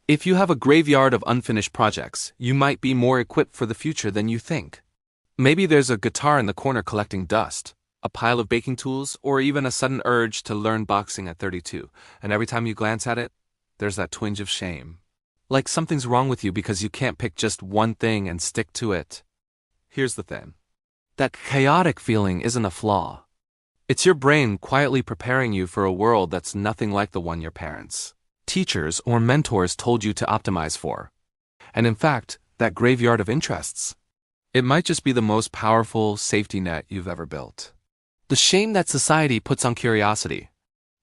If you have a graveyard of unfinished projects, you might be more equipped for the future than you think. Maybe there's a guitar in the corner collecting dust, a pile of baking tools, or even a sudden urge to learn boxing at 32, and every time you glance at it, there's that twinge of shame. Like something's wrong with you because you can't pick just one thing and stick to it. Here's the thing. That chaotic feeling isn't a flaw. It's your brain quietly preparing you for a world that's nothing like the one your parents, teachers, or mentors told you to optimize for. And in fact, that graveyard of interests, it might just be the most powerful safety net you've ever built. The shame that society puts on curiosity.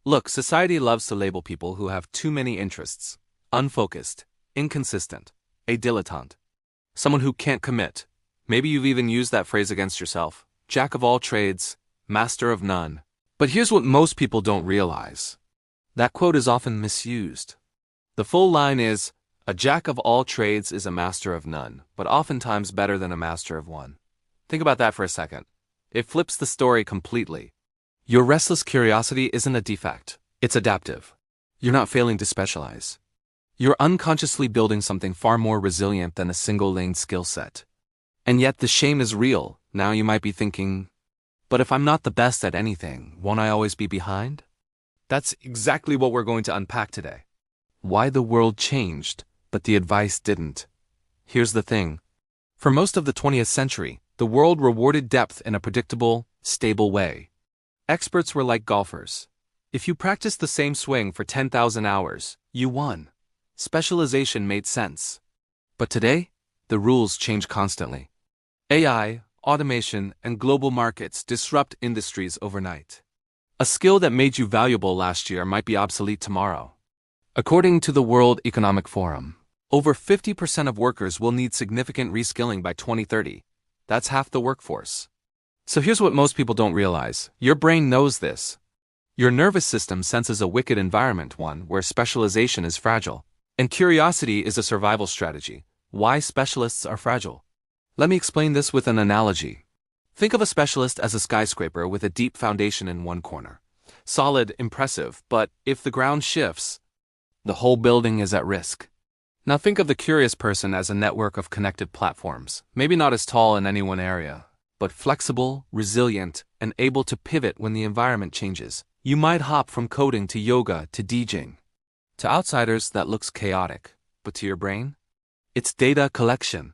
Look, society loves to label people who have too many interests: unfocused, inconsistent, a dilettante, someone who can't commit. Maybe you've even used that phrase against yourself: jack of all trades, master of none. But here's what most people don't realize. That quote is often misused. The full line is, a jack of all trades is a master of none, but oftentimes better than a master of one. Think about that for a second. It flips the story completely. Your restless curiosity isn't a defect, it's adaptive. You're not failing to specialize. You're unconsciously building something far more resilient than a single-lane skill set. And yet the shame is real. Now you might be thinking, but if I'm not the best at anything, won't I always be behind? That's exactly what we're going to unpack today. Why the world changed, but the advice didn't. Here's the thing. For most of the 20th century, the world rewarded depth in a predictable, stable way. Experts were like golfers. If you practiced the same swing for 10,000 hours, you won. Specialization made sense. But today, the rules change constantly. AI, automation, and global markets disrupt industries overnight. A skill that made you valuable last year might be obsolete tomorrow. According to the World Economic Forum, over 50% of workers will need significant reskilling by 2030. That's half the workforce. So here's what most people don't realize. Your brain knows this. Your nervous system senses a wicked environment, one where specialization is fragile. And curiosity is a survival strategy. Why specialists are fragile? Let me explain this with an analogy. Think of a specialist as a skyscraper with a deep foundation in one corner. Solid, impressive, but if the ground shifts, the whole building is at risk. Now think of the curious person as a network of connected platforms, maybe not as tall in any one area, but flexible, resilient, and able to pivot when the environment changes. You might hop from coding to yoga to DJing. To outsiders, that looks chaotic, but to your brain, it's data collection,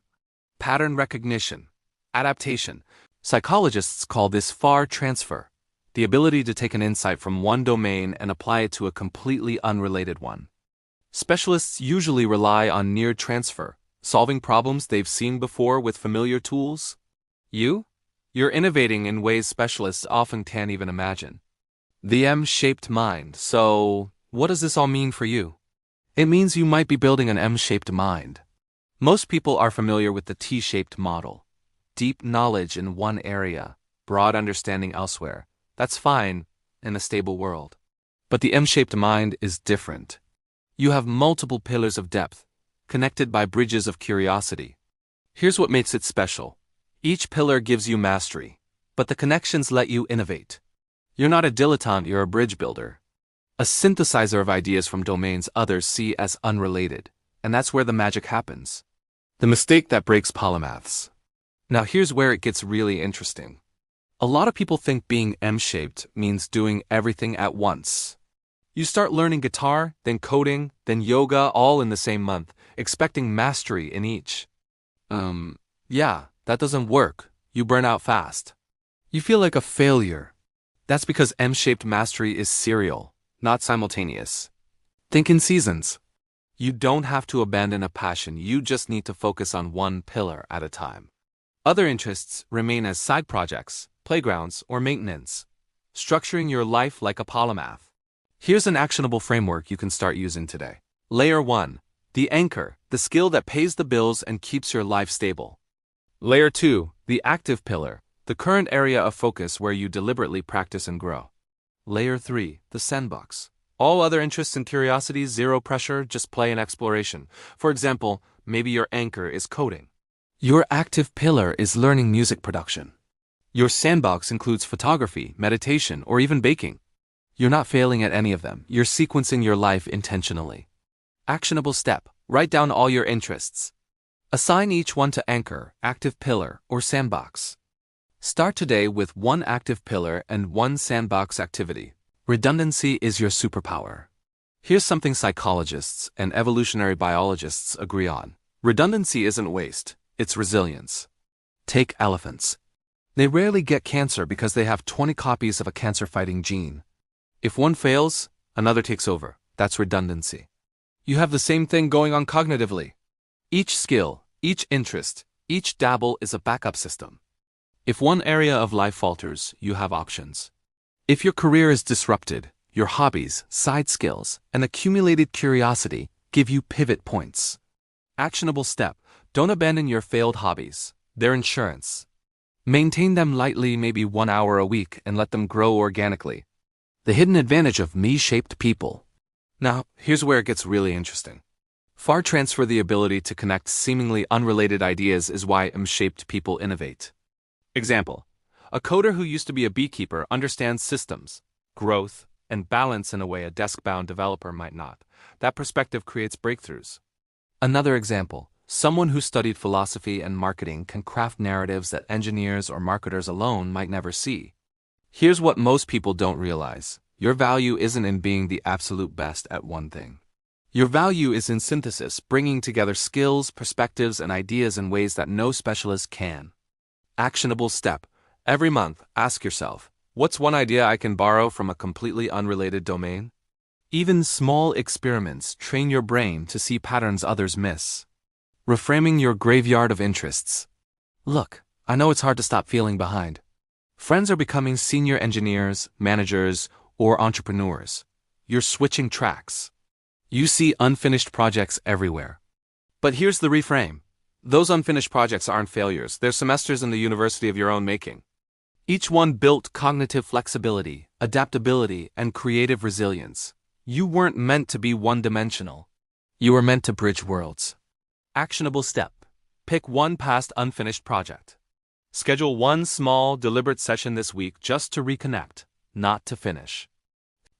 pattern recognition, adaptation. Psychologists call this far transfer, the ability to take an insight from one domain and apply it to a completely unrelated one. Specialists usually rely on near transfer, solving problems they've seen before with familiar tools. You're innovating in ways specialists often can't even imagine. The M-shaped mind. So, what does this all mean for you? It means you might be building an M-shaped mind. Most people are familiar with the T-shaped model. Deep knowledge in one area, broad understanding elsewhere. That's fine in a stable world. But the M-shaped mind is different. You have multiple pillars of depth, connected by bridges of curiosity. Here's what makes it special. Each pillar gives you mastery, but the connections let you innovate. You're not a dilettante, you're a bridge builder. A synthesizer of ideas from domains others see as unrelated. And that's where the magic happens. The mistake that breaks polymaths. Now here's where it gets really interesting. A lot of people think being M-shaped means doing everything at once. You start learning guitar, then coding, then yoga all in the same month, expecting mastery in each. Yeah, that doesn't work. You burn out fast. You feel like a failure. That's because M-shaped mastery is serial, not simultaneous. Think in seasons. You don't have to abandon a passion, you just need to focus on one pillar at a time. Other interests remain as side projects, playgrounds, or maintenance, structuring your life like a polymath. Here's an actionable framework you can start using today. Layer 1. The anchor, the skill that pays the bills and keeps your life stable. Layer 2. The active pillar, the current area of focus where you deliberately practice and grow. Layer 3. The sandbox. All other interests and curiosities, zero pressure, just play and exploration. For example, maybe your anchor is coding. Your active pillar is learning music production. Your sandbox includes photography, meditation, or even baking. You're not failing at any of them. You're sequencing your life intentionally. Actionable step. Write down all your interests. Assign each one to anchor, active pillar, or sandbox. Start today with one active pillar and one sandbox activity. Redundancy is your superpower. Here's something psychologists and evolutionary biologists agree on. Redundancy isn't waste, it's resilience. Take elephants. They rarely get cancer because they have 20 copies of a cancer-fighting gene. If one fails, another takes over. That's redundancy. You have the same thing going on cognitively. Each skill, each interest, each dabble is a backup system. If one area of life falters, you have options. If your career is disrupted, your hobbies, side skills, and accumulated curiosity give you pivot points. Actionable step: don't abandon your failed hobbies. They're insurance. Maintain them lightly, maybe 1 hour a week, and let them grow organically. The hidden advantage of me-shaped people. Now, here's where it gets really interesting. Far transfer, the ability to connect seemingly unrelated ideas, is why M-shaped people innovate. Example: a coder who used to be a beekeeper understands systems, growth, and balance in a way a desk-bound developer might not. That perspective creates breakthroughs. Another example: someone who studied philosophy and marketing can craft narratives that engineers or marketers alone might never see. Here's what most people don't realize. Your value isn't in being the absolute best at one thing. Your value is in synthesis, bringing together skills, perspectives, and ideas in ways that no specialist can. Actionable step: every month, ask yourself, what's one idea I can borrow from a completely unrelated domain? Even small experiments train your brain to see patterns others miss. Reframing your graveyard of interests. Look, I know it's hard to stop feeling behind. Friends are becoming senior engineers, managers, or entrepreneurs. You're switching tracks. You see unfinished projects everywhere. But here's the reframe. Those unfinished projects aren't failures, they're semesters in the university of your own making. Each one built cognitive flexibility, adaptability, and creative resilience. You weren't meant to be one-dimensional. You were meant to bridge worlds. Actionable step: pick one past unfinished project. Schedule one small, deliberate session this week just to reconnect, not to finish.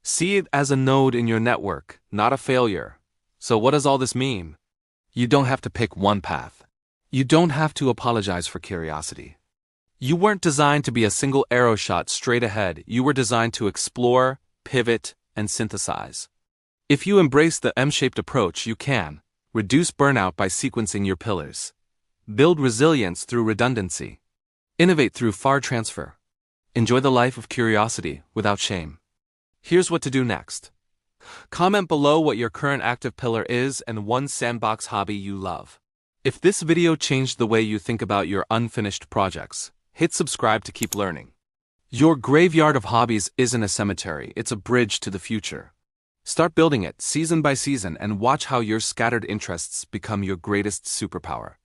See it as a node in your network, not a failure. So what does all this mean? You don't have to pick one path. You don't have to apologize for curiosity. You weren't designed to be a single arrow shot straight ahead. You were designed to explore, pivot, and synthesize. If you embrace the M-shaped approach, you can reduce burnout by sequencing your pillars, build resilience through redundancy, innovate through far transfer, enjoy the life of curiosity without shame. Here's what to do next. Comment below what your current active pillar is and one sandbox hobby you love. If this video changed the way you think about your unfinished projects, hit subscribe to keep learning. Your graveyard of hobbies isn't a cemetery, it's a bridge to the future. Start building it season by season and watch how your scattered interests become your greatest superpower.